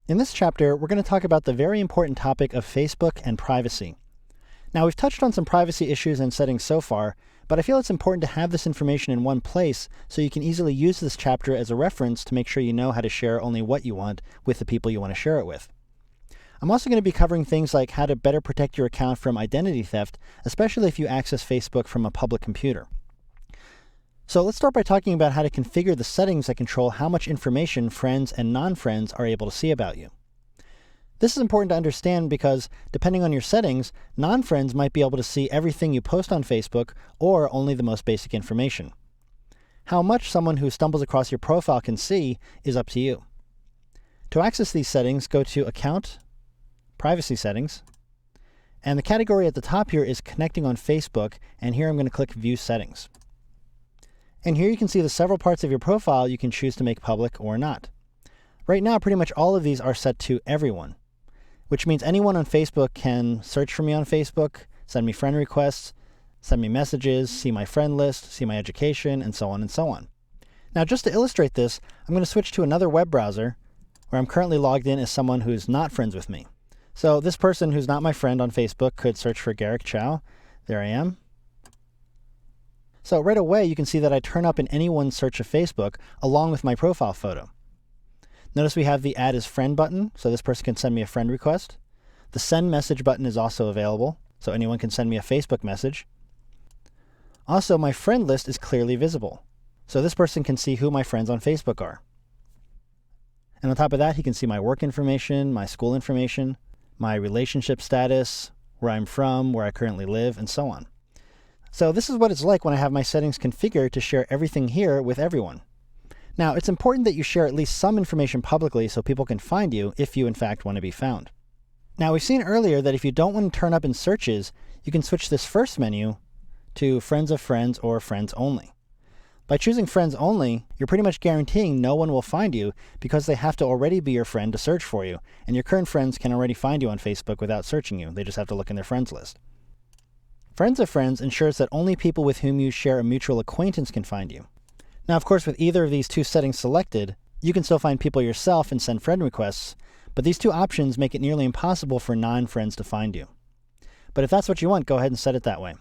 In this chapter, we're going to talk about the very important topic of Facebook and privacy. Now, we've touched on some privacy issues and settings so far, but I feel it's important to have this information in one place so you can easily use this chapter as a reference to make sure you know how to share only what you want with the people you want to share it with. I'm also going to be covering things like how to better protect your account from identity theft, especially if you access Facebook from a public computer. So let's start by talking about how to configure the settings that control how much information friends and non-friends are able to see about you. This is important to understand because, depending on your settings, non-friends might be able to see everything you post on Facebook or only the most basic information. How much someone who stumbles across your profile can see is up to you. To access these settings, go to Account, Privacy Settings, and the category at the top here is Connecting on Facebook, and here I'm going to click View Settings. And here you can see the several parts of your profile you can choose to make public or not. Right now, pretty much all of these are set to everyone, which means anyone on Facebook can search for me on Facebook, send me friend requests, send me messages, see my friend list, see my education, and so on and so on. Now, just to illustrate this, I'm going to switch to another web browser where I'm currently logged in as someone who's not friends with me. So this person who's not my friend on Facebook could search for Garrick Chow. There I am. So right away, you can see that I turn up in anyone's search of Facebook along with my profile photo. Notice we have the Add as Friend button, so this person can send me a friend request. The Send Message button is also available, so anyone can send me a Facebook message. Also, my friend list is clearly visible, so this person can see who my friends on Facebook are. And on top of that, he can see my work information, my school information, my relationship status, where I'm from, where I currently live, and so on. So this is what it's like when I have my settings configured to share everything here with everyone. Now, it's important that you share at least some information publicly so people can find you if you in fact want to be found. Now, we've seen earlier that if you don't want to turn up in searches, you can switch this first menu to Friends of Friends or Friends Only. By choosing Friends Only, you're pretty much guaranteeing no one will find you because they have to already be your friend to search for you, and your current friends can already find you on Facebook without searching you. They just have to look in their friends list. Friends of Friends ensures that only people with whom you share a mutual acquaintance can find you. Now, of course, with either of these two settings selected, you can still find people yourself and send friend requests, but these two options make it nearly impossible for non-friends to find you. But if that's what you want, go ahead and set it that way.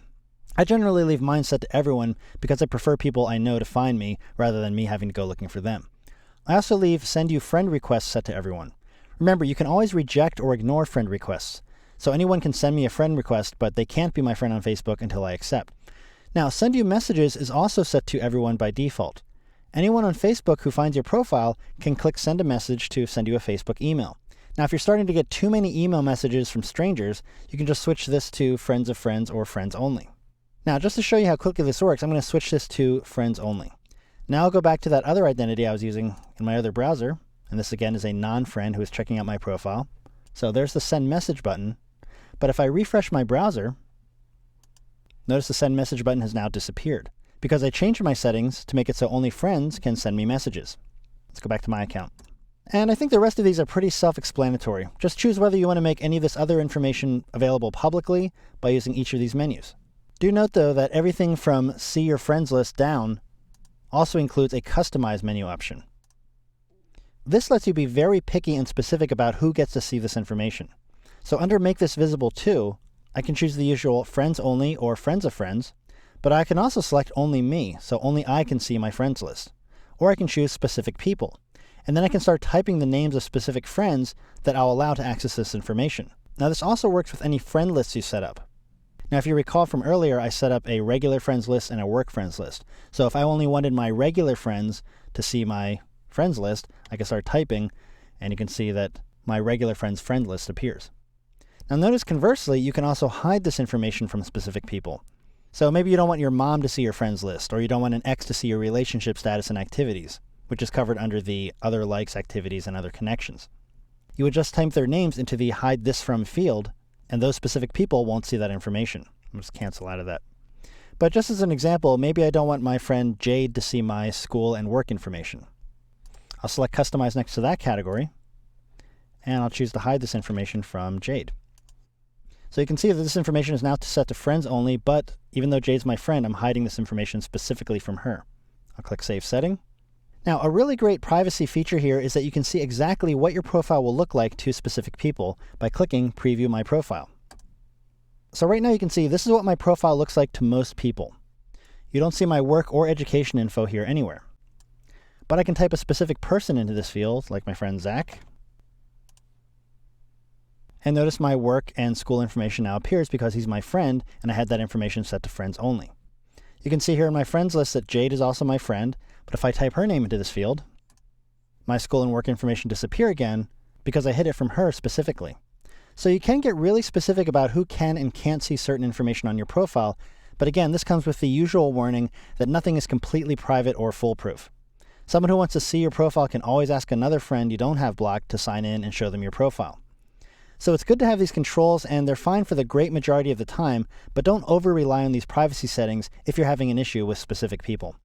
I generally leave mine set to everyone because I prefer people I know to find me rather than me having to go looking for them. I also leave Send You Friend Requests set to everyone. Remember, you can always reject or ignore friend requests. So anyone can send me a friend request, but they can't be my friend on Facebook until I accept. Now, Send You Messages is also set to everyone by default. Anyone on Facebook who finds your profile can click Send a Message to send you a Facebook email. Now, if you're starting to get too many email messages from strangers, you can just switch this to Friends of Friends or Friends Only. Now, just to show you how quickly this works, I'm going to switch this to Friends Only. Now I'll go back to that other identity I was using in my other browser, and this again is a non-friend who is checking out my profile. So there's the Send Message button. But if I refresh my browser, notice the Send Message button has now disappeared because I changed my settings to make it so only friends can send me messages. Let's go back to my account. And I think the rest of these are pretty self-explanatory. Just choose whether you want to make any of this other information available publicly by using each of these menus. Do note, though, that everything from See Your Friends List down also includes a Customize menu option. This lets you be very picky and specific about who gets to see this information. So under Make This Visible To, I can choose the usual Friends Only or Friends of Friends, but I can also select Only Me, so only I can see my friends list. Or I can choose Specific People, and then I can start typing the names of specific friends that I'll allow to access this information. Now, this also works with any friend lists you set up. Now, if you recall from earlier, I set up a regular friends list and a work friends list. So if I only wanted my regular friends to see my friends list, I can start typing, and you can see that my regular friends friend list appears. Now notice conversely, you can also hide this information from specific people. So maybe you don't want your mom to see your friends list, or you don't want an ex to see your relationship status and activities, which is covered under the Other Likes, Activities, and Other Connections. You would just type their names into the Hide This From field, and those specific people won't see that information. I'll just cancel out of that. But just as an example, maybe I don't want my friend Jade to see my school and work information. I'll select Customize next to that category, and I'll choose to hide this information from Jade. So you can see that this information is now set to Friends Only, but even though Jade's my friend, I'm hiding this information specifically from her. I'll click Save Setting. Now, a really great privacy feature here is that you can see exactly what your profile will look like to specific people by clicking Preview My Profile. So right now you can see this is what my profile looks like to most people. You don't see my work or education info here anywhere. But I can type a specific person into this field, like my friend Zach. And notice my work and school information now appears because he's my friend, and I had that information set to friends only. You can see here in my friends list that Jade is also my friend, but if I type her name into this field, my school and work information disappear again because I hid it from her specifically. So you can get really specific about who can and can't see certain information on your profile, but again, this comes with the usual warning that nothing is completely private or foolproof. Someone who wants to see your profile can always ask another friend you don't have blocked to sign in and show them your profile. So it's good to have these controls, and they're fine for the great majority of the time, but don't over-rely on these privacy settings if you're having an issue with specific people.